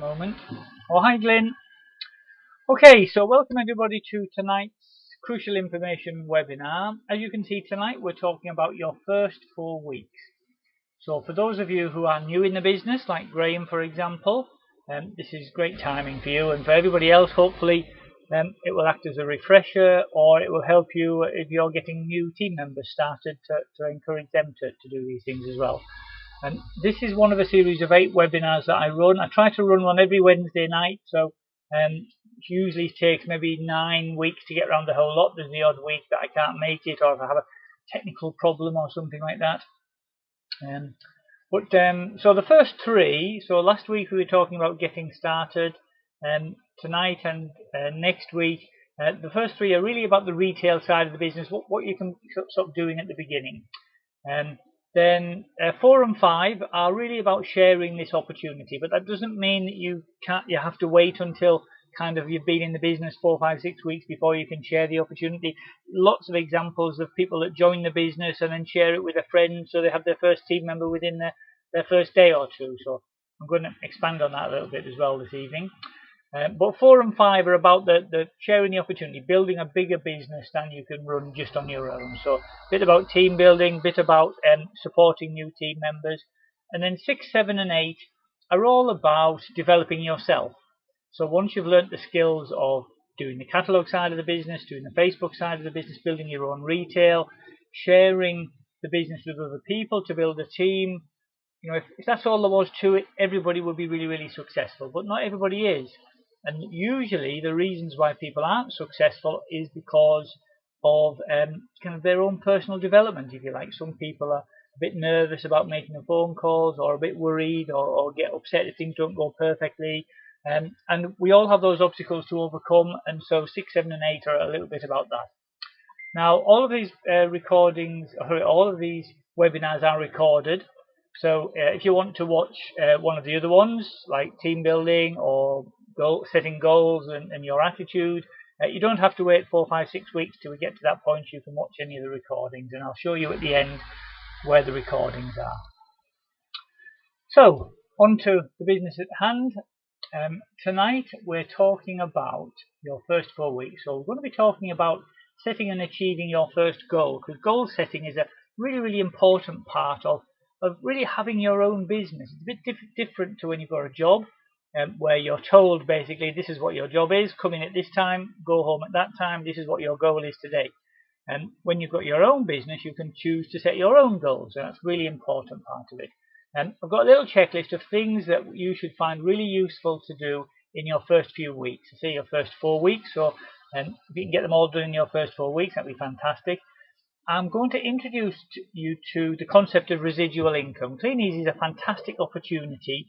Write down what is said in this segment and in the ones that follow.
moment. Oh, hi Glenn. Okay, so welcome everybody to tonight's crucial information webinar. As you can see tonight, we're talking about your first 4 weeks. So for those of you who are new in the business, like Graham for example, this is great timing for you, and for everybody else hopefully it will act as a refresher, or it will help you if you're getting new team members started to encourage them to do these things as well. And this is one of a series of 8 webinars that I run. I try to run one every Wednesday night, so it usually takes maybe 9 weeks to get around the whole lot. There's the odd week that I can't make it, or if I have a technical problem or something like that. So the first 3, so last week we were talking about getting started, tonight and next week, the first 3 are really about the retail side of the business, what you can stop doing at the beginning. Then 4 and 5 are really about sharing this opportunity, but that doesn't mean that you have to wait until kind of you've been in the business 4, 5, 6 weeks before you can share the opportunity. Lots of examples of people that join the business and then share it with a friend, so they have their first team member within their first day or 2. So I'm going to expand on that a little bit as well this evening. But 4 and 5 are about the sharing the opportunity, building a bigger business than you can run just on your own. So a bit about team building, a bit about supporting new team members. And then 6, 7 and 8 are all about developing yourself. So once you've learnt the skills of doing the catalogue side of the business, doing the Facebook side of the business, building your own retail, sharing the business with other people to build a team, you know, if that's all there was to it, everybody would be really, really successful. But not everybody is. And usually the reasons why people aren't successful is because of kind of their own personal development, if you like. Some people are a bit nervous about making the phone calls, or a bit worried, or get upset if things don't go perfectly. And we all have those obstacles to overcome, and so 6, 7 and 8 are a little bit about that. Now, all of these all of these webinars are recorded. So if you want to watch one of the other ones, like team building or setting goals and your attitude, you don't have to wait 4, 5, 6 weeks till we get to that point. You can watch any of the recordings, and I'll show you at the end where the recordings are. So, on to the business at hand. Tonight we're talking about your first 4 weeks. So we're going to be talking about setting and achieving your first goal, because goal setting is a really, really important part of really having your own business. It's a bit different to when you've got a job, where you're told basically this is what your job is, come in at this time, go home at that time, this is what your goal is today. And when you've got your own business, you can choose to set your own goals, and that's a really important part of it. I've got a little checklist of things that you should find really useful to do in your first few weeks. Say your first 4 weeks, so if you can get them all done in your first 4 weeks, that'd be fantastic. I'm going to introduce you to the concept of residual income. Kleeneze is a fantastic opportunity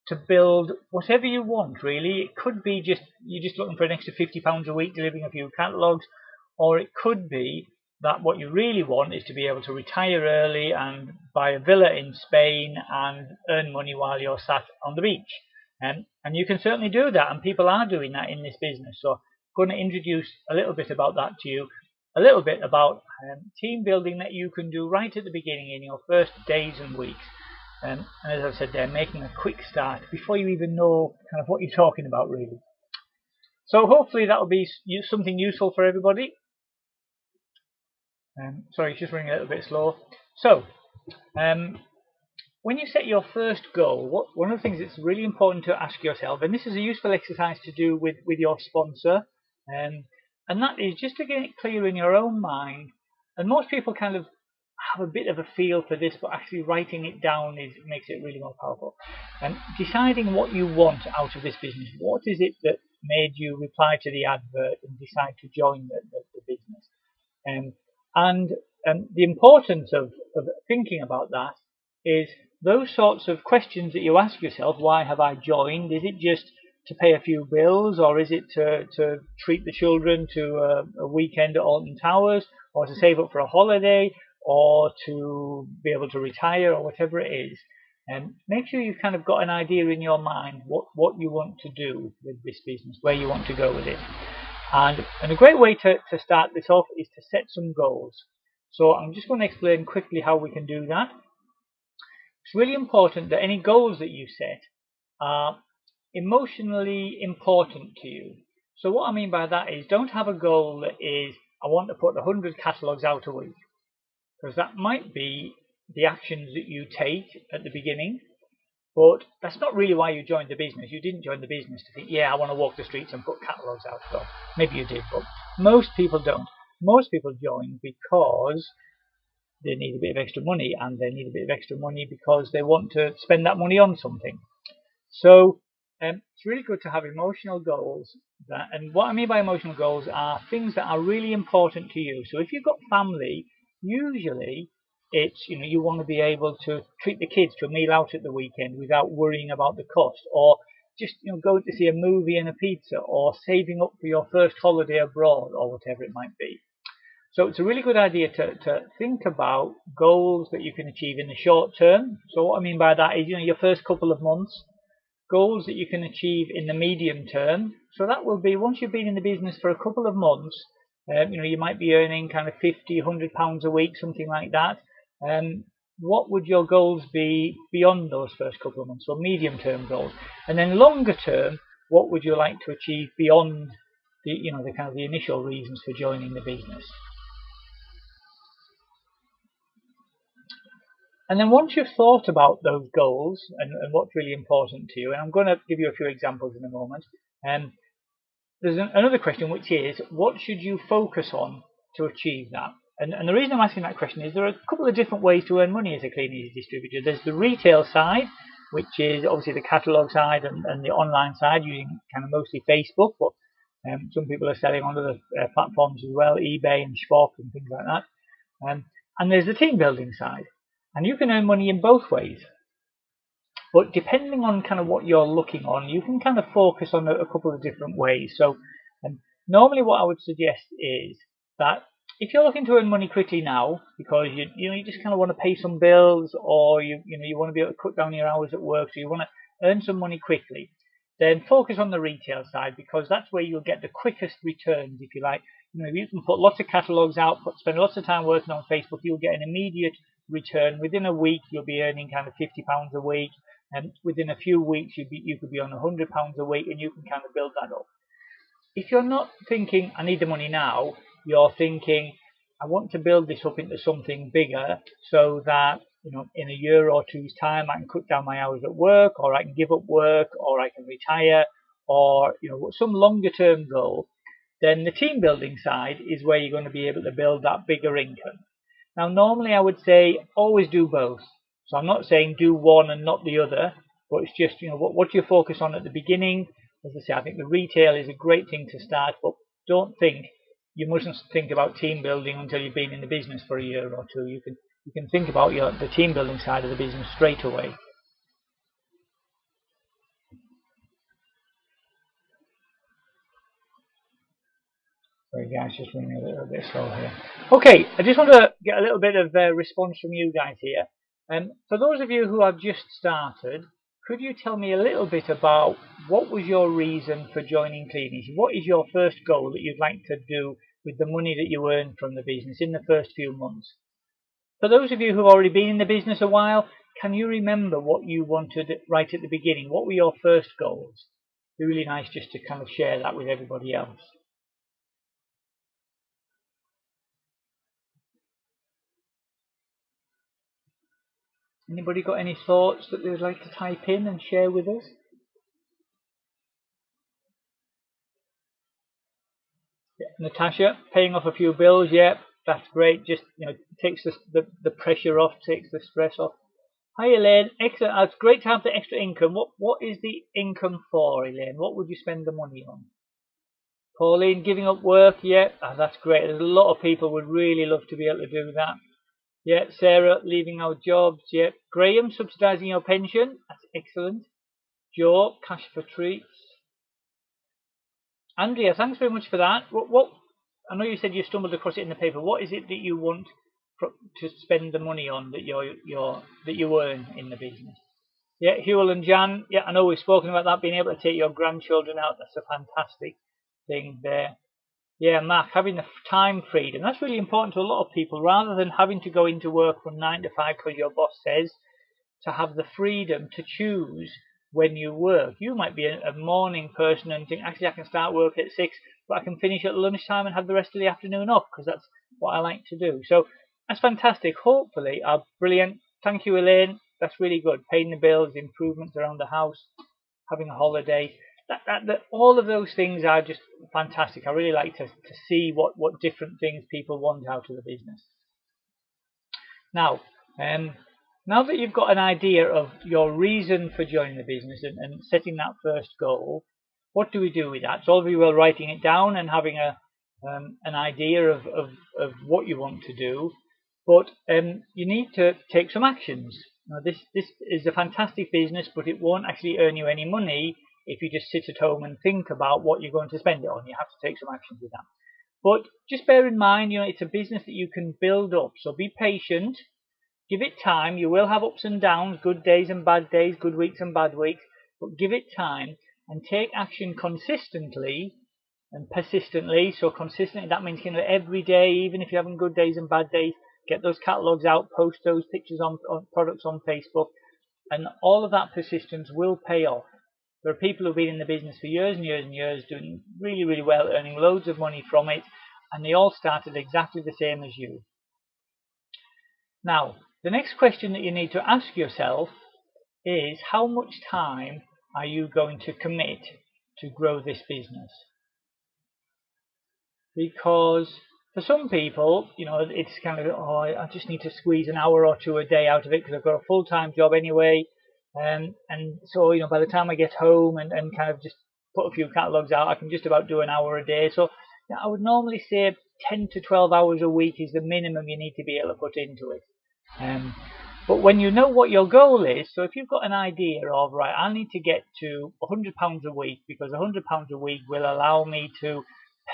to build whatever you want, really. It could be you're just looking for an extra £50 a week delivering a few catalogues, or it could be that what you really want is to be able to retire early and buy a villa in Spain and earn money while you're sat on the beach. And you can certainly do that, and people are doing that in this business. So I'm going to introduce a little bit about that to you, a little bit about team building that you can do right at the beginning in your first days and weeks. And as I said there, making a quick start before you even know kind of what you're talking about, really. So hopefully that will be something useful for everybody. Sorry, it's just running a little bit slow. So, when you set your first goal, one of the things that's really important to ask yourself, and this is a useful exercise to do with your sponsor, and that is just to get it clear in your own mind. And most people kind of have a bit of a feel for this, but actually writing it down makes it really more powerful. And deciding what you want out of this business. What is it that made you reply to the advert and decide to join the business? And the importance of thinking about that is those sorts of questions that you ask yourself. Why have I joined? Is it just to pay a few bills, or is it to treat the children to a weekend at Alton Towers, or to save up for a holiday, or to be able to retire, or whatever it is? And make sure you've kind of got an idea in your mind what you want to do with this business, where you want to go with it. And a great way to start this off is to set some goals. So I'm just going to explain quickly how we can do that. It's really important that any goals that you set are emotionally important to you. So what I mean by that is, don't have a goal that is, I want to put 100 catalogs out a week, because that might be the actions that you take at the beginning, but that's not really why you joined the business. You didn't join the business to think, yeah, I want to walk the streets and put catalogs out. So maybe you did, but most people don't. Most people join because they need a bit of extra money, and they need a bit of extra money because they want to spend that money on something. So it's really good to have emotional goals. And what I mean by emotional goals are things that are really important to you. So if you've got family, usually it's, you want to be able to treat the kids to a meal out at the weekend without worrying about the cost, or just going to see a movie and a pizza, or saving up for your first holiday abroad, or whatever it might be. So it's a really good idea to think about goals that you can achieve in the short term. So what I mean by that is, your first couple of months, goals that you can achieve in the medium term. So that will be, once you've been in the business for a couple of months, you might be earning kind of 50, £100 a week, something like that. What would your goals be beyond those first couple of months? So medium term goals. And then longer term, what would you like to achieve beyond the kind of the initial reasons for joining the business? And then once you've thought about those goals and what's really important to you, and I'm going to give you a few examples in a moment, there's another question, which is, what should you focus on to achieve that? And the reason I'm asking that question is, there are a couple of different ways to earn money as a Kleeneze distributor. There's the retail side, which is obviously the catalogue side and the online side, using kind of mostly Facebook, but some people are selling on other platforms as well, eBay and Shop and things like that. And there's the team building side. And you can earn money in both ways. But depending on kind of what you're looking on, you can kind of focus on a couple of different ways. So normally what I would suggest is that if you're looking to earn money quickly now, because you just kind of want to pay some bills, or you want to be able to cut down your hours at work, so you want to earn some money quickly, then focus on the retail side, because that's where you'll get the quickest returns, if you like. If you can put lots of catalogs out, spend lots of time working on Facebook, you'll get an immediate return. Within a week, you'll be earning kind of £50 a week, and within a few weeks, you could be on £100 a week, and you can kind of build that up. If you're not thinking, I need the money now, you're thinking, I want to build this up into something bigger, so that in a year or two's time, I can cut down my hours at work, or I can give up work, or I can retire, or some longer term goal, then the team building side is where you're going to be able to build that bigger income. Now, normally I would say always do both. So I'm not saying do one and not the other, but it's just, what you focus on at the beginning. As I say, I think the retail is a great thing to start, but you mustn't think about team building until you've been in the business for a year or two. You can think about the team building side of the business straight away. Sorry guys, just running a little bit slow here. Okay, I just want to get a little bit of response from you guys here. For those of you who have just started, could you tell me a little bit about what was your reason for joining Kleeneze? What is your first goal that you'd like to do with the money that you earned from the business in the first few months? For those of you who've already been in the business a while, can you remember what you wanted right at the beginning? What were your first goals? It'd be really nice just to kind of share that with everybody else. Anybody got any thoughts that they'd like to type in and share with us? Yeah. Natasha, paying off a few bills, yeah, that's great. Just takes the pressure off, takes the stress off. Hi Elaine, excellent. It's great to have the extra income. What is the income for, Elaine? What would you spend the money on? Pauline, giving up work, yeah, that's great. There's a lot of people would really love to be able to do that. Yeah, Sarah, leaving our jobs, yeah. Graham, subsidising your pension, that's excellent. Joe, cash for treats. Andrea, thanks very much for that. What I know you said you stumbled across it in the paper. What is it that you want to spend the money on that you earn in the business? Yeah, Hewell and Jan. Yeah, I know we've spoken about that. Being able to take your grandchildren out, that's a fantastic thing there. Yeah, Mark, having the time freedom. That's really important to a lot of people. Rather than having to go into work from 9 to 5 because your boss says, to have the freedom to choose when you work. You might be a morning person and think, actually, I can start work at 6, but I can finish at lunchtime and have the rest of the afternoon off because that's what I like to do. So that's fantastic. Hopefully, brilliant. Thank you, Elaine. That's really good. Paying the bills, improvements around the house, having a holiday. All of those things are just fantastic. I really like to see what different things people want out of the business. Now, now that you've got an idea of your reason for joining the business and setting that first goal, what do we do with that? It's all very well writing it down and having an idea of what you want to do, but you need to take some actions. Now, this is a fantastic business, but it won't actually earn you any money if you just sit at home and think about what you're going to spend it on. You have to take some actions with that. But just bear in mind, it's a business that you can build up. So be patient, give it time. You will have ups and downs, good days and bad days, good weeks and bad weeks, but give it time and take action consistently and persistently. So consistently, that means every day, even if you're having good days and bad days, get those catalogs out, post those pictures on products on Facebook, and all of that persistence will pay off. There are people who've been in the business for years and years and years, doing really, really well, earning loads of money from it, and they all started exactly the same as you. Now, the next question that you need to ask yourself is, how much time are you going to commit to grow this business? Because for some people, it's kind of, I just need to squeeze an hour or two a day out of it because I've got a full-time job anyway. And so, by the time I get home and kind of just put a few catalogs out, I can just about do an hour a day. So I would normally say 10 to 12 hours a week is the minimum you need to be able to put into it. But when you know what your goal is, so if you've got an idea of, right, I need to get to £100 a week because £100 a week will allow me to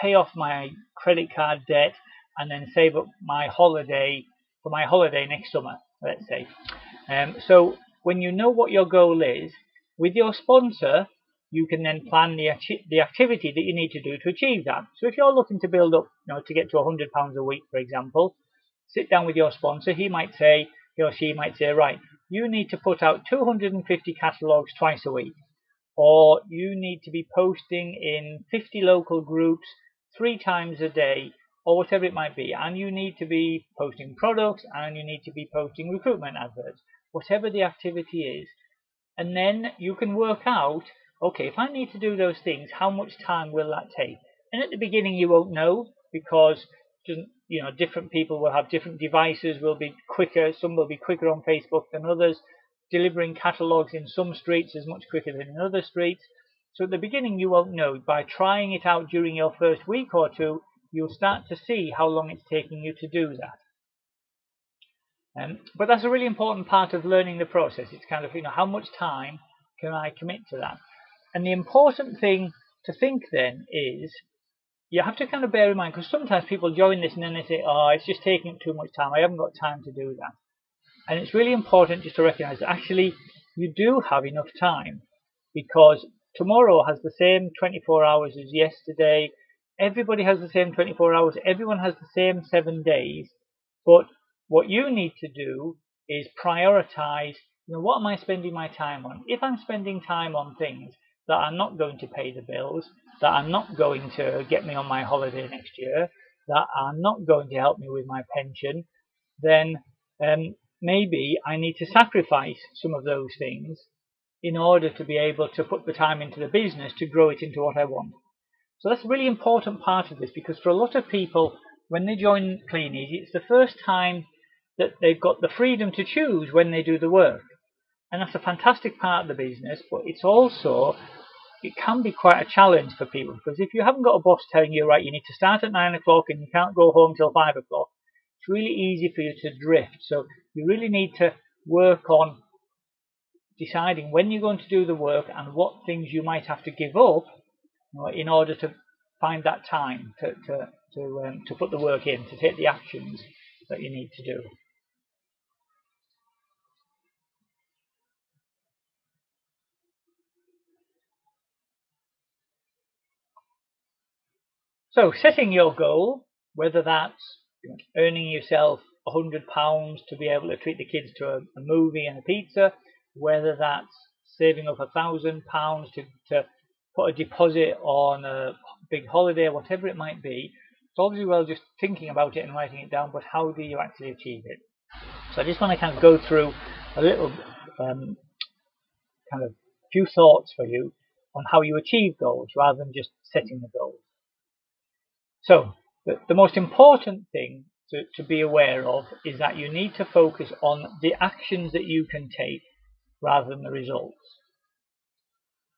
pay off my credit card debt and then save up my holiday for my holiday next summer, let's say. So when you know what your goal is, with your sponsor, you can then plan the activity that you need to do to achieve that. So if you're looking to build up, to get to £100 a week, for example, sit down with your sponsor. He or she might say, right, you need to put out 250 catalogs twice a week, or you need to be posting in 50 local groups 3 times a day, or whatever it might be, and you need to be posting products, and you need to be posting recruitment adverts, whatever the activity is. And then you can work out, okay, if I need to do those things, how much time will that take? And at the beginning you won't know, because different people will have different devices, will be quicker. Some will be quicker on Facebook than others. Delivering catalogs in some streets is much quicker than in other streets. So at the beginning you won't know. By trying it out during your first week or two, you'll start to see how long it's taking you to do that. But that's a really important part of learning the process. It's kind of, how much time can I commit to that? And the important thing to think then is, you have to kind of bear in mind, because sometimes people join this and then they say, it's just taking too much time. I haven't got time to do that. And it's really important just to recognize that actually you do have enough time, because tomorrow has the same 24 hours as yesterday. Everybody has the same 24 hours. Everyone has the same 7 days. But what you need to do is prioritize, what am I spending my time on? If I'm spending time on things that are not going to pay the bills, that are not going to get me on my holiday next year, that are not going to help me with my pension, then maybe I need to sacrifice some of those things in order to be able to put the time into the business to grow it into what I want. So that's a really important part of this, because for a lot of people, when they join Kleeneze, it's the first time that they've got the freedom to choose when they do the work. And that's a fantastic part of the business, but it can be quite a challenge for people, because if you haven't got a boss telling you, right, you need to start at 9 o'clock and you can't go home till 5 o'clock, it's really easy for you to drift. So you really need to work on deciding when you're going to do the work and what things you might have to give up in order to find that time to put the work in, to take the actions that you need to do. So setting your goal, whether that's earning yourself £100 to be able to treat the kids to a movie and a pizza, whether that's saving up £1,000 to put a deposit on a big holiday, whatever it might be, it's obviously well just thinking about it and writing it down, but how do you actually achieve it? So I just want to kind of go through a little kind of few thoughts for you on how you achieve goals rather than just setting the goals. So the most important thing to be aware of is that you need to focus on the actions that you can take rather than the results.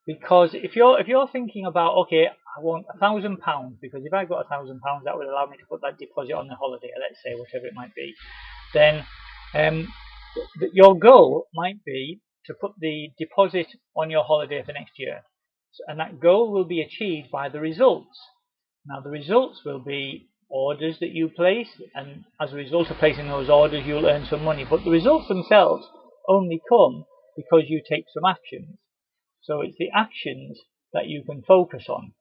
Because if you're thinking about, okay, I want £1,000 because if I got £1,000 that would allow me to put that deposit on the holiday, let's say, whatever it might be, then your goal might be to put the deposit on your holiday for next year, and that goal will be achieved by the results. Now the results will be orders that you place, and as a result of placing those orders you'll earn some money, but the results themselves only come because you take some actions. So it's the actions that you can focus on.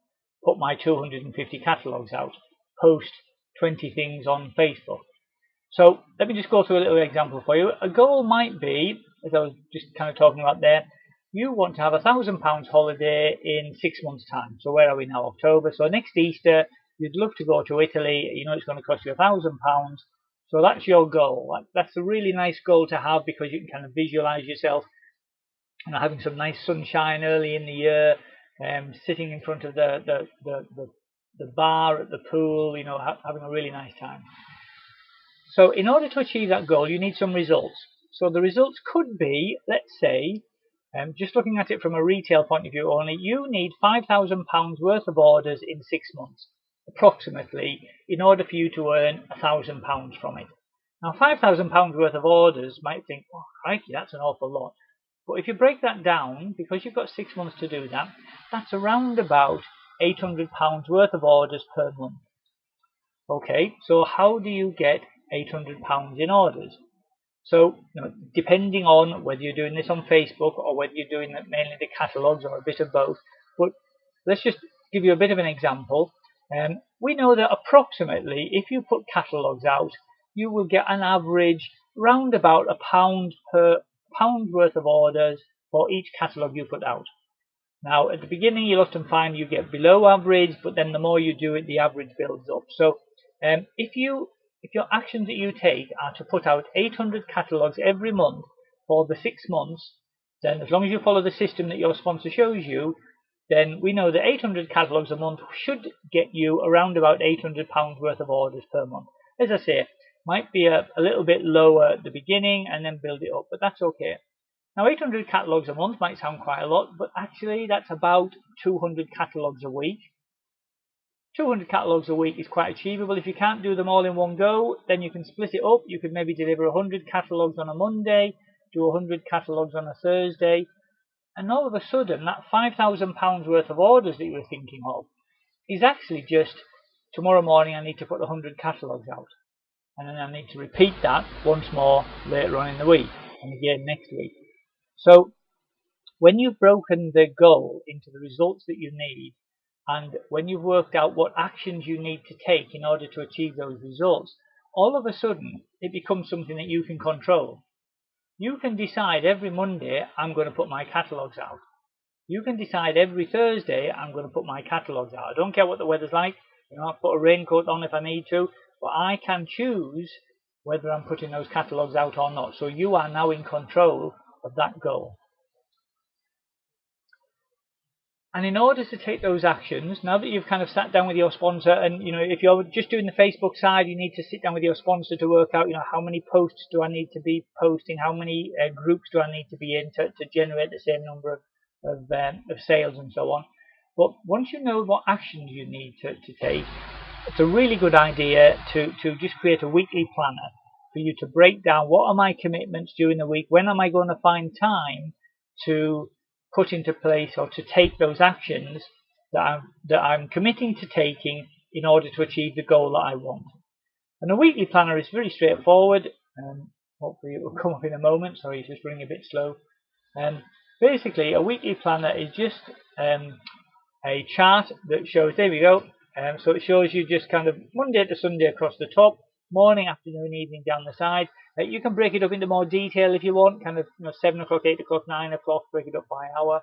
Put my 250 catalogues out, post 20 things on Facebook. So let me just go through a little example for you. A goal might be, as I was just kind of talking about there, you want to have £1,000 holiday in 6 months' time. So where are we now? October. So next Easter, you'd love to go to Italy. You know it's going to cost you £1,000. So that's your goal. That's a really nice goal to have because you can kind of visualize yourself, you know, having some nice sunshine early in the year, sitting in front of the bar at the pool, you know, having a really nice time. So in order to achieve that goal, you need some results. So the results could be, let's say, just looking at it from a retail point of view only, you need £5,000 worth of orders in 6 months, approximately, in order for you to earn £1,000 from it. Now, £5,000 worth of orders might think, oh, crikey, that's an awful lot. But if you break that down, because you've got 6 months to do that, that's around about £800 worth of orders per month. Okay, so how do you get £800 in orders? So, you know, depending on whether you're doing this on Facebook or whether you're doing mainly the catalogues or a bit of both, but let's just give you a bit of an example. We know that approximately, if you put catalogues out, you will get an average round about £1 per pound worth of orders for each catalogue you put out. Now, at the beginning, you'll often find you get below average, but then the more you do it, the average builds up. So, if your actions that you take are to put out 800 catalogues every month for the 6 months, then as long as you follow the system that your sponsor shows you, then we know that 800 catalogues a month should get you around about £800 worth of orders per month. As I say, might be a little bit lower at the beginning and then build it up, but that's okay. Now, 800 catalogues a month might sound quite a lot, but actually that's about 200 catalogues a week. 200 catalogues a week is quite achievable. If you can't do them all in one go, then you can split it up. You could maybe deliver 100 catalogues on a Monday, do 100 catalogues on a Thursday, and all of a sudden that £5,000 worth of orders that you were thinking of is actually just, tomorrow morning I need to put 100 catalogues out, and then I need to repeat that once more later on in the week, and again next week. So when you've broken the goal into the results that you need, and when you've worked out what actions you need to take in order to achieve those results, all of a sudden it becomes something that you can control. You can decide every Monday I'm going to put my catalogues out. You can decide every Thursday I'm going to put my catalogues out. I don't care what the weather's like. You know, I'll put a raincoat on if I need to, but I can choose whether I'm putting those catalogues out or not. So you are now in control of that goal. And in order to take those actions, now that you've kind of sat down with your sponsor, and you know, if you're just doing the Facebook side, you need to sit down with your sponsor to work out, you know, how many posts do I need to be posting, how many groups do I need to be in to generate the same number of sales and so on. But once you know what actions you need to take, it's a really good idea to just create a weekly planner for you to break down what are my commitments during the week, when am I going to find time to put into place or to take those actions that I'm committing to taking in order to achieve the goal that I want. And a weekly planner is very straightforward. Hopefully it will come up in a moment. Sorry, it's just running a bit slow. Basically, a weekly planner is just a chart that shows, there we go. So it shows you just kind of Monday to Sunday across the top, morning, afternoon, evening down the side. You can break it up into more detail if you want, kind of 7 o'clock, 8 o'clock, 9 o'clock, break it up by hour,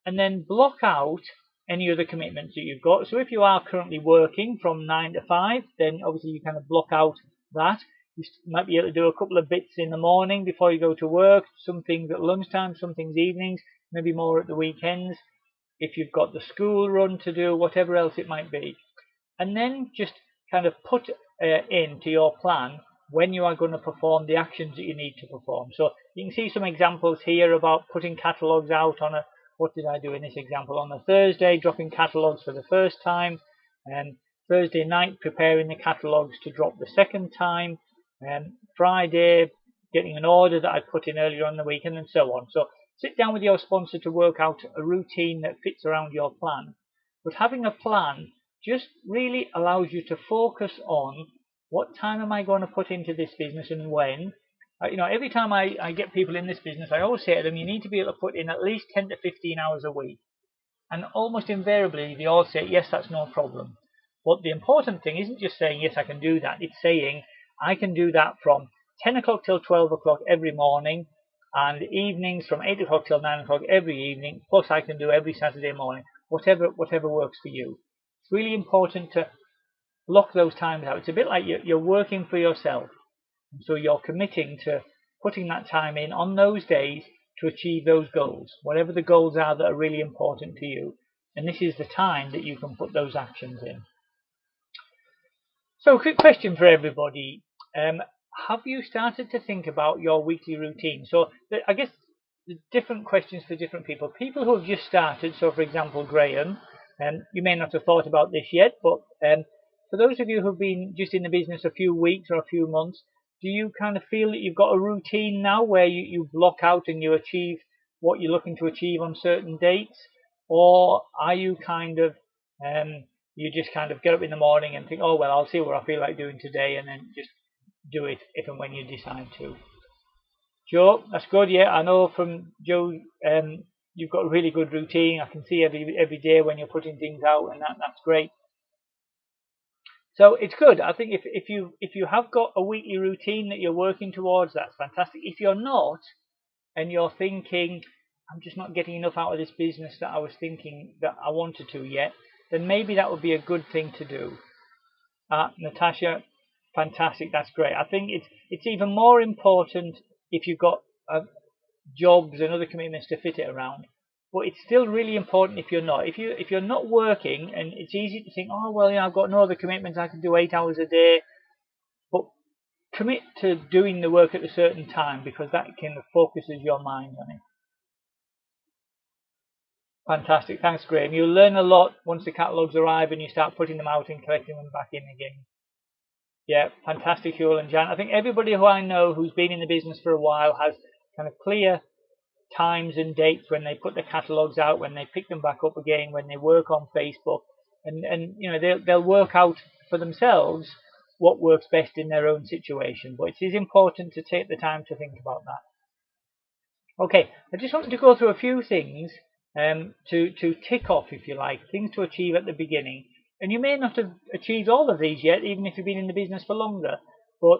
and then block out any other commitments that you've got. So if you are currently working from 9 to 5, then obviously you kind of block out that. You might be able to do a couple of bits in the morning before you go to work, some things at lunchtime, some things evenings, maybe more at the weekends. If you've got the school run to do, whatever else it might be. And then just kind of put into your plan when you are going to perform the actions that you need to perform. So you can see some examples here about putting catalogues out on a, what did I do in this example? On a Thursday, dropping catalogues for the first time, and Thursday night preparing the catalogues to drop the second time, and Friday getting an order that I put in earlier on the weekend, and so on. So sit down with your sponsor to work out a routine that fits around your plan. But having a plan just really allows you to focus on what time am I going to put into this business and when. Every time I get people in this business, I always say to them, you need to be able to put in at least 10 to 15 hours a week. And almost invariably, they all say, yes, that's no problem. But the important thing isn't just saying, yes, I can do that. It's saying, I can do that from 10 o'clock till 12 o'clock every morning, and evenings from 8 o'clock till 9 o'clock every evening, plus I can do every Saturday morning, whatever works for you. It's really important to block those times out. It's a bit like you're working for yourself. And so you're committing to putting that time in on those days to achieve those goals, whatever the goals are that are really important to you. And this is the time that you can put those actions in. So, quick question for everybody. Have you started to think about your weekly routine? So, I guess the different questions for different people. People who have just started, so for example, Graham, you may not have thought about this yet, but for those of you who've been just in the business a few weeks or a few months, do you kind of feel that you've got a routine now where you block out and you achieve what you're looking to achieve on certain dates? Or are you kind of, you just kind of get up in the morning and think, oh, well, I'll see what I feel like doing today, and then just do it if and when you decide to? Joe, that's good. Yeah, I know from Joe, you've got a really good routine. I can see every day when you're putting things out, and that's great. So it's good. I think if you have got a weekly routine that you're working towards, that's fantastic. If you're not, and you're thinking, I'm just not getting enough out of this business that I was thinking that I wanted to yet, then maybe that would be a good thing to do. Natasha, fantastic. That's great. I think it's even more important if you've got jobs and other commitments to fit it around. But it's still really important if you're not. If you're not working, and it's easy to think, oh well, I've got no other commitments. I can do 8 hours a day. But commit to doing the work at a certain time, because that kind of focuses your mind on it. Fantastic. Thanks, Graham. You'll learn a lot once the catalogues arrive and you start putting them out and collecting them back in again. Yeah, fantastic, Huel and Jan. I think everybody who I know who's been in the business for a while has kind of clear times and dates when they put the catalogues out, when they pick them back up again, when they work on Facebook, and they'll work out for themselves what works best in their own situation. But it is important to take the time to think about that. Okay, I just wanted to go through a few things to tick off, if you like, things to achieve at the beginning. And you may not have achieved all of these yet, even if you've been in the business for longer. But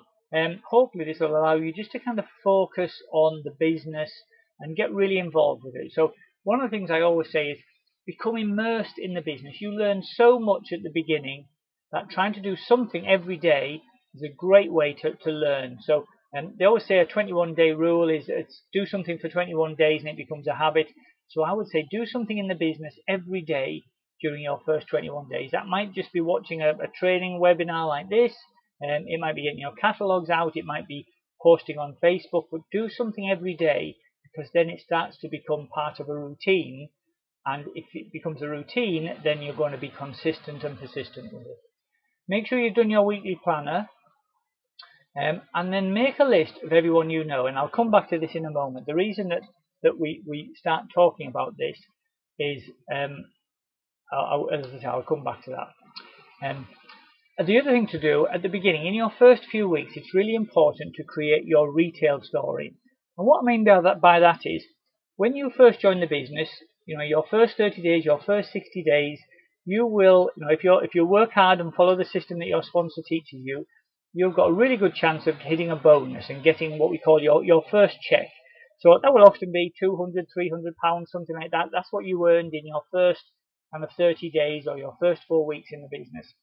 hopefully this will allow you just to kind of focus on the business and get really involved with it. So one of the things I always say is become immersed in the business. You learn so much at the beginning that trying to do something every day is a great way to learn. So they always say a 21-day rule is do something for 21 days and it becomes a habit. So I would say do something in the business every day during your first 21 days. That might just be watching a training webinar like this. It might be getting your catalogues out. It might be posting on Facebook. But do something every day, because then it starts to become part of a routine. And if it becomes a routine, then you're going to be consistent and persistent with it. Make sure you've done your weekly planner. And then make a list of everyone you know. And I'll come back to this in a moment. The reason that we start talking about this is, as I say, I'll come back to that. The other thing to do at the beginning, in your first few weeks, it's really important to create your retail story. And what I mean by that is, when you first join the business, your first 30 days, your first 60 days, you will, if you work hard and follow the system that your sponsor teaches you, you've got a really good chance of hitting a bonus and getting what we call your first check. So that will often be £200, £300, something like that. That's what you earned in your first kind of 30 days or your first 4 weeks in the business.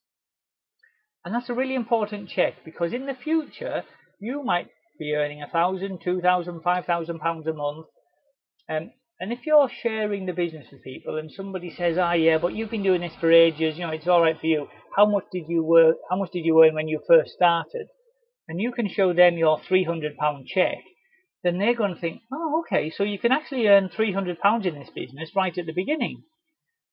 And that's a really important check, because in the future you might be earning £1,000, £2,000, £5,000 a month. And if you're sharing the business with people and somebody says, "Ah, yeah, but you've been doing this for ages, it's all right for you. How much did you earn when you first started?" And you can show them your £300 check, then they're going to think, "Oh, okay, so you can actually earn £300 in this business right at the beginning."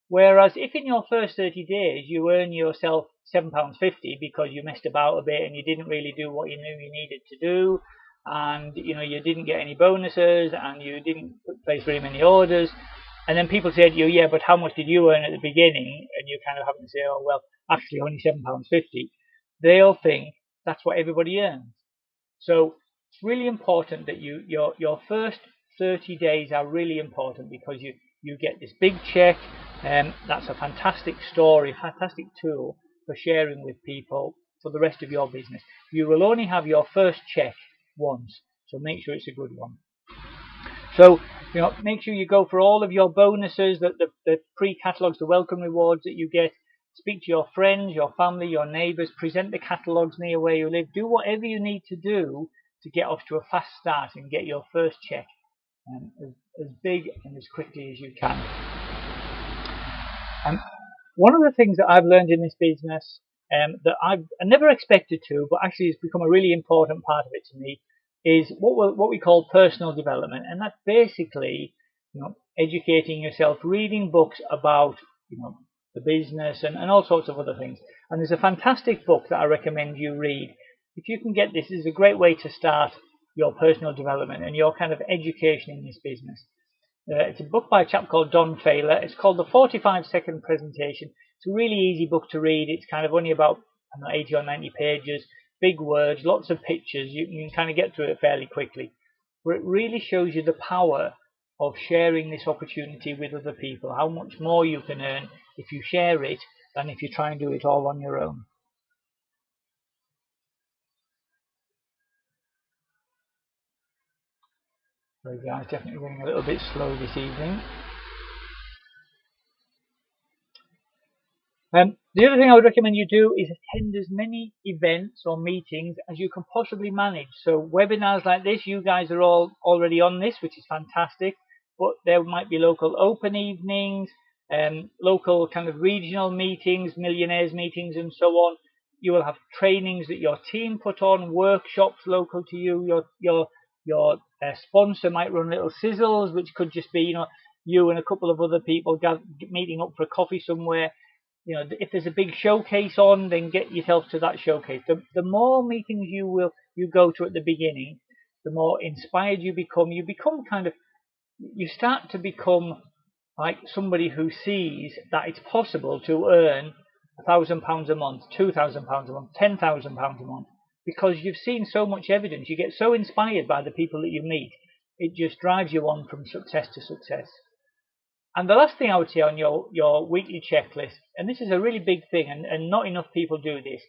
Whereas if in your first 30 days you earn yourself £7.50 because you messed about a bit and you didn't really do what you knew you needed to do, and you didn't get any bonuses and you didn't place very many orders, and then people say to you, "Yeah, but how much did you earn at the beginning?" and you kind of have to say, "Oh, well, actually only £7.50, they'll think that's what everybody earns. So it's really important that your first 30 days are really important, because you get this big check, and that's a fantastic story, fantastic tool for sharing with people for the rest of your business. You will only have your first check once, so make sure it's a good one. So make sure you go for all of your bonuses, the pre-catalogs, the welcome rewards that you get. Speak to your friends, your family, your neighbours, present the catalogues near where you live. Do whatever you need to do to get off to a fast start and get your first check as big and as quickly as you can. One of the things that I've learned in this business, that I never expected to, but actually has become a really important part of it to me, is what we call personal development. And that's basically educating yourself, reading books about the business and all sorts of other things. And there's a fantastic book that I recommend you read. If you can get this is a great way to start your personal development and your kind of education in this business. It's a book by a chap called Don Failer. It's called The 45-Second Presentation. It's a really easy book to read. It's kind of only about 80 or 90 pages, big words, lots of pictures. You can kind of get through it fairly quickly. But it really shows you the power of sharing this opportunity with other people, how much more you can earn if you share it than if you try and do it all on your own. So guys, definitely running a little bit slow this evening. The other thing I would recommend you do is attend as many events or meetings as you can possibly manage. So webinars like this, you guys are all already on this, which is fantastic, but there might be local open evenings, local kind of regional meetings, millionaires meetings and so on. You will have trainings that your team put on, workshops local to you. Your sponsor might run little sizzles, which could just be you and a couple of other people meeting up for a coffee somewhere. If there's a big showcase on, then get yourself to that showcase. The more meetings you go to at the beginning, the more inspired you become. You start to become like somebody who sees that it's possible to earn £1,000 a month, £2,000 a month, £10,000 a month, because you've seen so much evidence. You get so inspired by the people that you meet. It just drives you on from success to success. And the last thing I would say on your weekly checklist, and this is a really big thing, and not enough people do this,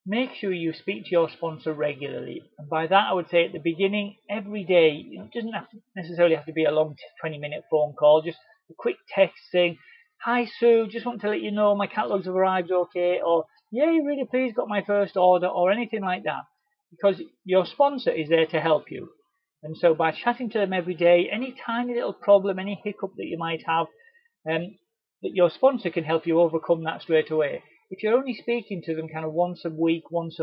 make sure you speak to your sponsor regularly. And by that I would say at the beginning, every day. It doesn't necessarily have to be a long 20-minute phone call, just a quick text saying, "Hi Sue, just want to let you know my catalogs have arrived okay," or "Yay, really pleased, got my first order," or anything like that. Because your sponsor is there to help you. And so by chatting to them every day, any tiny little problem, any hiccup that you might have, that your sponsor can help you overcome that straight away. If you're only speaking to them kind of once a week, once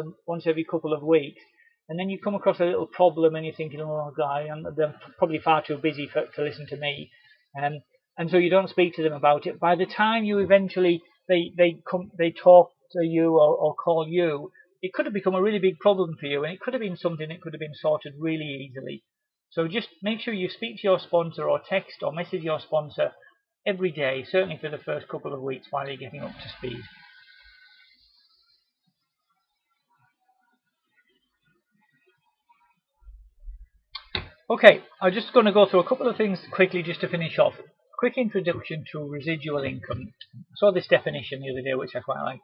every couple of weeks, and then you come across a little problem and you're thinking, "Oh God, they're probably far too busy to listen to me," and so you don't speak to them about it. By the time you eventually they talk to you or call you, it could have become a really big problem for you, and it could have been something that could have been sorted really easily. So just make sure you speak to your sponsor or text or message your sponsor every day, certainly for the first couple of weeks while you're getting up to speed. Okay, I'm just going to go through a couple of things quickly just to finish off. Quick introduction to residual income. I saw this definition the other day, which I quite like.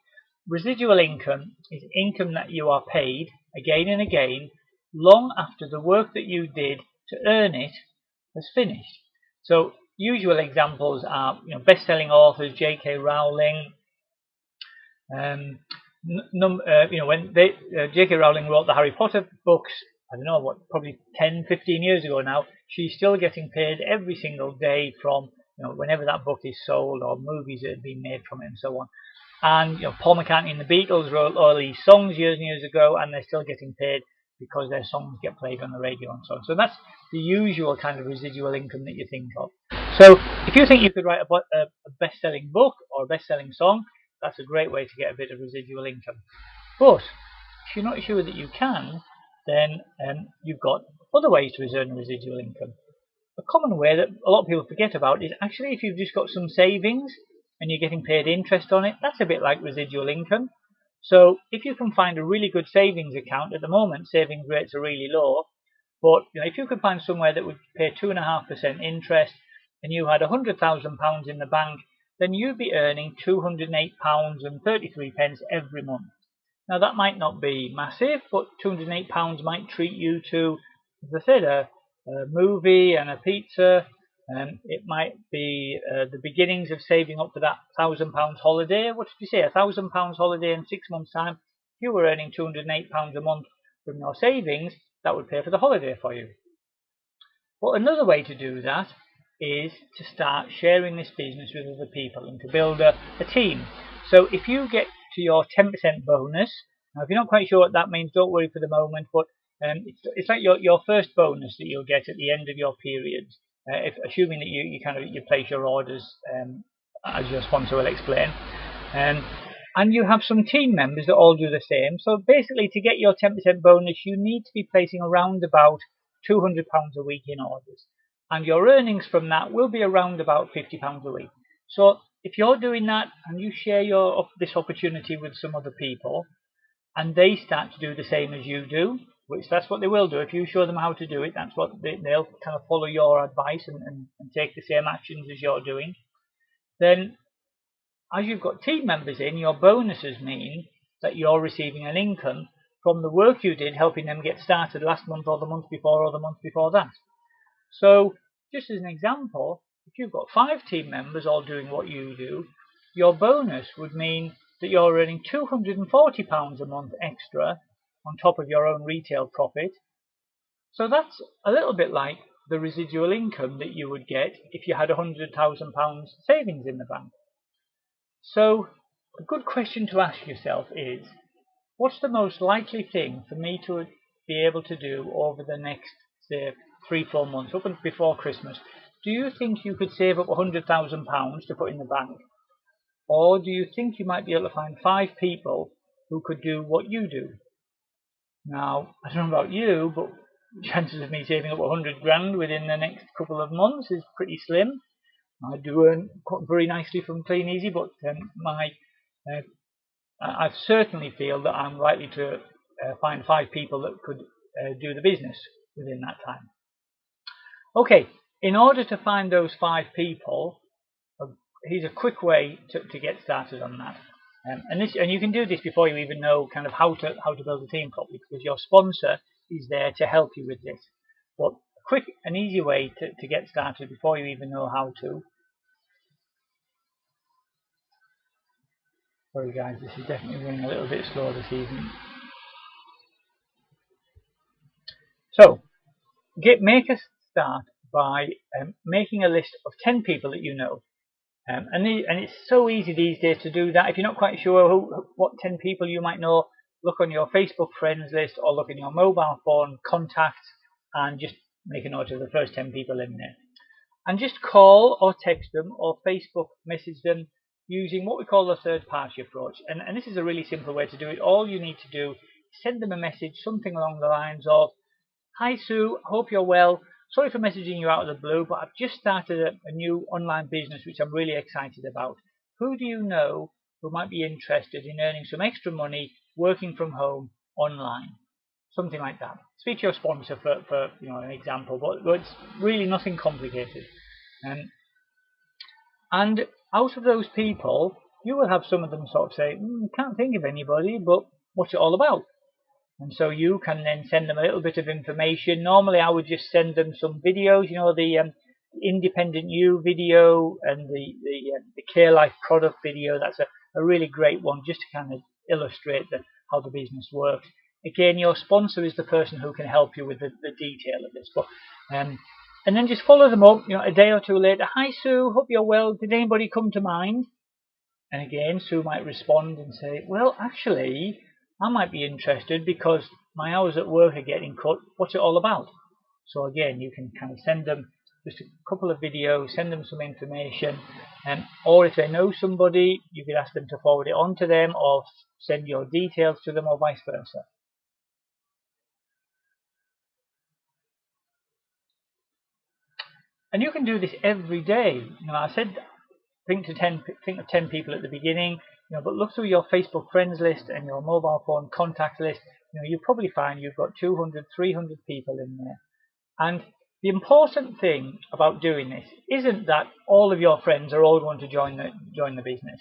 residual income is income that you are paid again and again long after the work that you did to earn it has finished. So usual examples are, best-selling authors, J.K. Rowling. When J.K. Rowling wrote the Harry Potter books, I don't know what, probably 10, 15 years ago now, she's still getting paid every single day from whenever that book is sold or movies that have been made from it and so on. And Paul McCartney and the Beatles wrote all these songs years and years ago, and they're still getting paid because their songs get played on the radio and so on. So that's the usual kind of residual income that you think of. So if you think you could write a best-selling book or a best-selling song, that's a great way to get a bit of residual income. But if you're not sure that you can, then you've got other ways to earn residual income. A common way that a lot of people forget about is actually if you've just got some savings and you're getting paid interest on it, that's a bit like residual income. So if you can find a really good savings account, at the moment savings rates are really low, but if you could find somewhere that would pay 2.5% interest and you had £100,000 in the bank, then you'd be earning £208.33 every month. Now that might not be massive, but £208 might treat you to, as I said, a movie and a pizza. It might be the beginnings of saving up for that £1,000 holiday. What did you say? £1,000 holiday in 6 months' time. If you were earning £208 a month from your savings, that would pay for the holiday for you. But another way to do that is to start sharing this business with other people and to build a team. So if you get to your 10% bonus, now if you're not quite sure what that means, don't worry for the moment, but it's like your first bonus that you'll get at the end of your period, assuming that you place your orders as your sponsor will explain, and you have some team members that all do the same. So basically, to get your 10% bonus, you need to be placing around about £200 a week in orders, and your earnings from that will be around about £50 a week. So if you're doing that and you share this opportunity with some other people, and they start to do the same as you do, which that's what they will do. If you show them how to do it, that's what they'll kind of follow your advice and take the same actions as you're doing. Then, as you've got team members in, your bonuses mean that you're receiving an income from the work you did helping them get started last month or the month before or the month before that. So, just as an example, if you've got 5 team members all doing what you do, your bonus would mean that you're earning £240 a month extra on top of your own retail profit. So that's a little bit like the residual income that you would get if you had £100,000 savings in the bank. So a good question to ask yourself is, what's the most likely thing for me to be able to do over the next, say, 3-4 months, up and before Christmas? Do you think you could save up £100,000 to put in the bank? Or do you think you might be able to find 5 people who could do what you do? Now, I don't know about you, but chances of me saving up 100 grand within the next couple of months is pretty slim. I do earn very nicely from Kleeneze, but I certainly feel that I'm likely to find 5 people that could do the business within that time. Okay, in order to find those 5 people, here's a quick way to get started on that. And you can do this before you even know kind of how to build a team properly, because your sponsor is there to help you with this. But a quick and easy way to get started before you even know how to. Sorry guys, this is definitely running a little bit slow this evening. So, make a start by making a list of 10 people that you know. And it's so easy these days to do that. If you're not quite sure what 10 people you might know, look on your Facebook friends list or look in your mobile phone contacts and just make a note of the first 10 people in there. And just call or text them or Facebook message them using what we call the third party approach. And this is a really simple way to do it. All you need to do is send them a message, something along the lines of, "Hi Sue, hope you're well. Sorry for messaging you out of the blue, but I've just started a new online business which I'm really excited about. Who do you know who might be interested in earning some extra money working from home online?" Something like that. Speak to your sponsor for an example, but it's really nothing complicated. And out of those people, you will have some of them sort of say, can't think of anybody, but what's it all about? And so you can then send them a little bit of information. Normally I would just send them some videos, the Independent You video and the Care Life product video. That's a really great one just to kind of illustrate how the business works. Again, your sponsor is the person who can help you with the detail of this. But and then just follow them up, a day or two later. Hi Sue, hope you're well. Did anybody come to mind? And again, Sue might respond and say, well, actually, I might be interested because my hours at work are getting cut. What's it all about? So again, you can kind of send them just a couple of videos, send them some information, or if they know somebody, you could ask them to forward it on to them or send your details to them or vice versa. And you can do this every day. I said think of 10 people at the beginning, but look through your Facebook friends list and your mobile phone contact list. You probably find you've got 200, 300 people in there. And the important thing about doing this isn't that all of your friends are all going to join the business,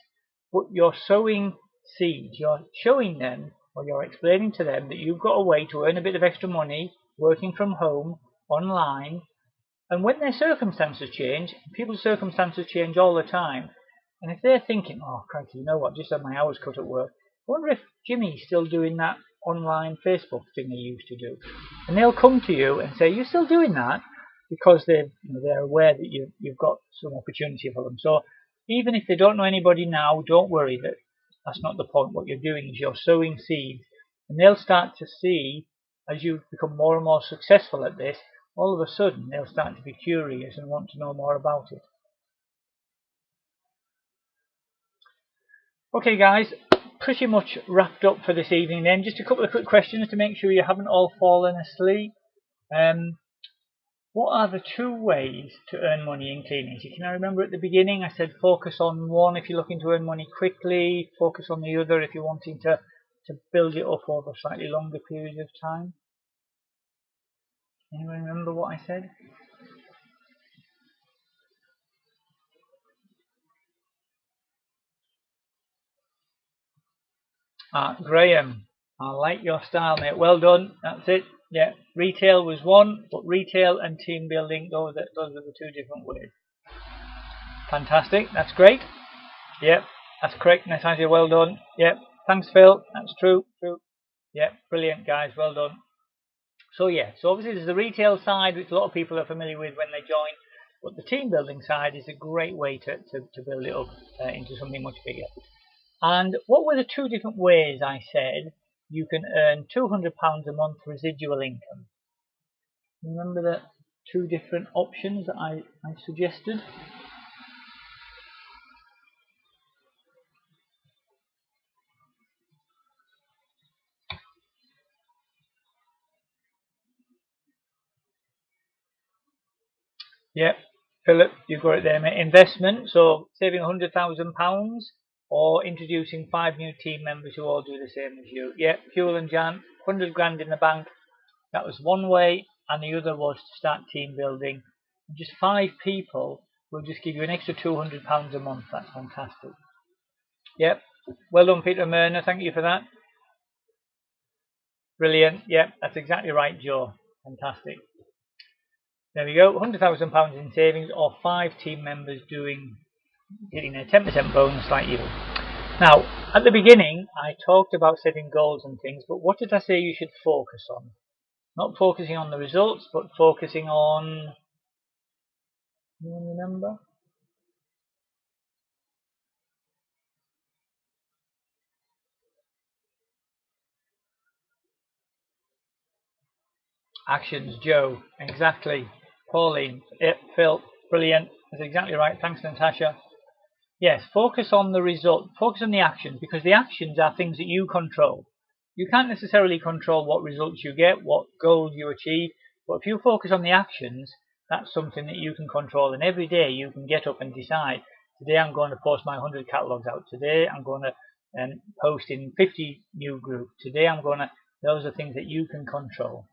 but you're sowing seeds. You're showing them, or you're explaining to them, that you've got a way to earn a bit of extra money working from home, online. And when their circumstances change, people's circumstances change all the time. And if they're thinking, oh, crikey, you know what, just had my hours cut at work, I wonder if Jimmy's still doing that online Facebook thing he used to do. And they'll come to you and say, you're still doing that? Because they're aware that you've got some opportunity for them. So even if they don't know anybody now, don't worry, that's not the point. What you're doing is you're sowing seeds. And they'll start to see, as you become more and more successful at this, all of a sudden they'll start to be curious and want to know more about it. Okay guys, pretty much wrapped up for this evening then. Just a couple of quick questions to make sure you haven't all fallen asleep. What are the 2 ways to earn money in Kleeneze? Can I remember at the beginning I said focus on one if you're looking to earn money quickly, focus on the other if you're wanting to build it up over slightly longer periods of time? Anyone remember what I said? Graham, I like your style, mate. Well done. That's it. Yeah, retail was one, but retail and team building, those are the 2 different ways. Fantastic. That's great. Yep, that's correct, Natasha. Well done. Yep. Thanks, Phil. That's true. True. Yep. Brilliant, guys. Well done. So yeah, so obviously there's the retail side, which a lot of people are familiar with when they join, but the team building side is a great way to build it up into something much bigger. And what were the 2 different ways I said you can earn £200 a month residual income? Remember the 2 different options that I suggested? Yep, Philip, you've got it there, mate. Investment, so saving £100,000 or introducing 5 new team members who all do the same as you. Yep, Fuel and Jan, 100 grand in the bank. That was one way, and the other was to start team building. Just 5 people will just give you an extra £200 a month. That's fantastic. Yep, well done, Peter Myrna. Thank you for that. Brilliant. Yep, that's exactly right, Joe. Fantastic. There we go, £100,000 in savings or 5 team members getting a 10% bonus like you. Now, at the beginning, I talked about setting goals and things, but what did I say you should focus on? Not focusing on the results, but focusing on, anyone remember? Actions, Joe. Exactly. Pauline. Yep, Phil. Brilliant. That's exactly right. Thanks, Natasha. Yes, focus on the result. Focus on the actions, because the actions are things that you control. You can't necessarily control what results you get, what goals you achieve, but if you focus on the actions, that's something that you can control. And every day you can get up and decide, today I'm going to post my 100 catalogs out. Today I'm going to post in 50 new groups. Today I'm going to, those are things that you can control.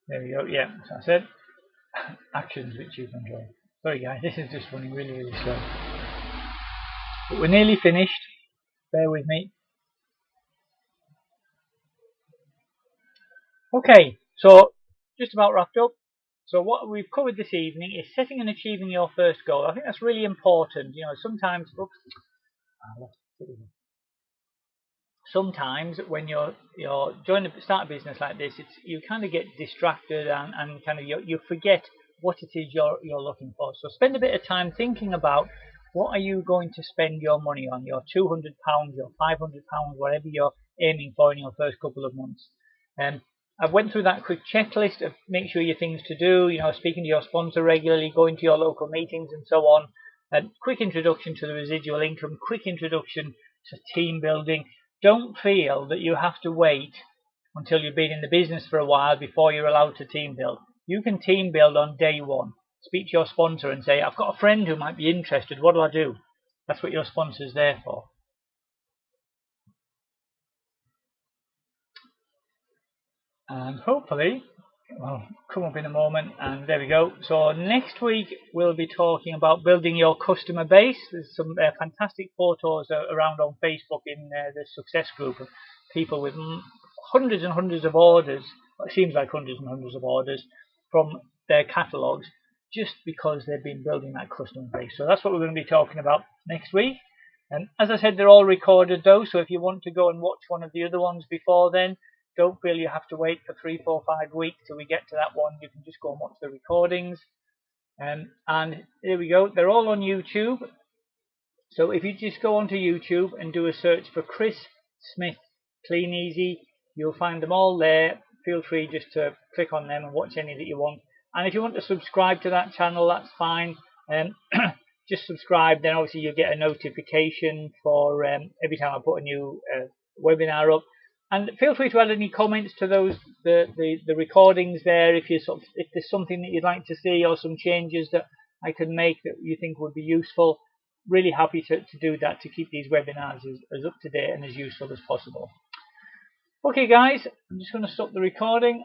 There we go. Yeah, so I said actions which you control. Sorry guys, this is just running really, really slow. But we're nearly finished. Bear with me. Okay, so just about wrapped up. So what we've covered this evening is setting and achieving your first goal. I think that's really important. You know, sometimes, sometimes when you're joining start a business like this, it's you kind of get distracted and kind of you forget what it is you're looking for. So spend a bit of time thinking about what are you going to spend your money on, your £200, your £500, whatever you're aiming for in your first couple of months. I went through that quick checklist of make sure your things to do, you know, speaking to your sponsor regularly, going to your local meetings and so on. A quick introduction to the residual income, quick introduction to team building. Don't feel that you have to wait until you've been in the business for a while before you're allowed to team build. You can team build on day one. Speak to your sponsor and say, I've got a friend who might be interested. What do I do? That's what your sponsor's there for. And hopefully will come up in a moment. And there we go. So next week we'll be talking about building your customer base. There's some fantastic photos around on Facebook in the success group of people with hundreds and hundreds of orders. It seems like hundreds and hundreds of orders from their catalogs just because they've been building that customer base. So that's what we're going to be talking about next week. And as I said, they're all recorded though, so if you want to go and watch one of the other ones before then, don't feel you have to wait for 3, 4, 5 weeks till we get to that one. You can just go and watch the recordings. And there we go. They're all on YouTube. So if you just go onto YouTube and do a search for Chris Smith Kleeneze, you'll find them all there. Feel free just to click on them and watch any that you want. And if you want to subscribe to that channel, that's fine. Just subscribe, then obviously you'll get a notification for every time I put a new webinar up. And feel free to add any comments to those the recordings there if if there's something that you'd like to see or some changes that I can make that you think would be useful. Really happy to do that to keep these webinars as up to date and as useful as possible. Okay guys, I'm just going to stop the recording.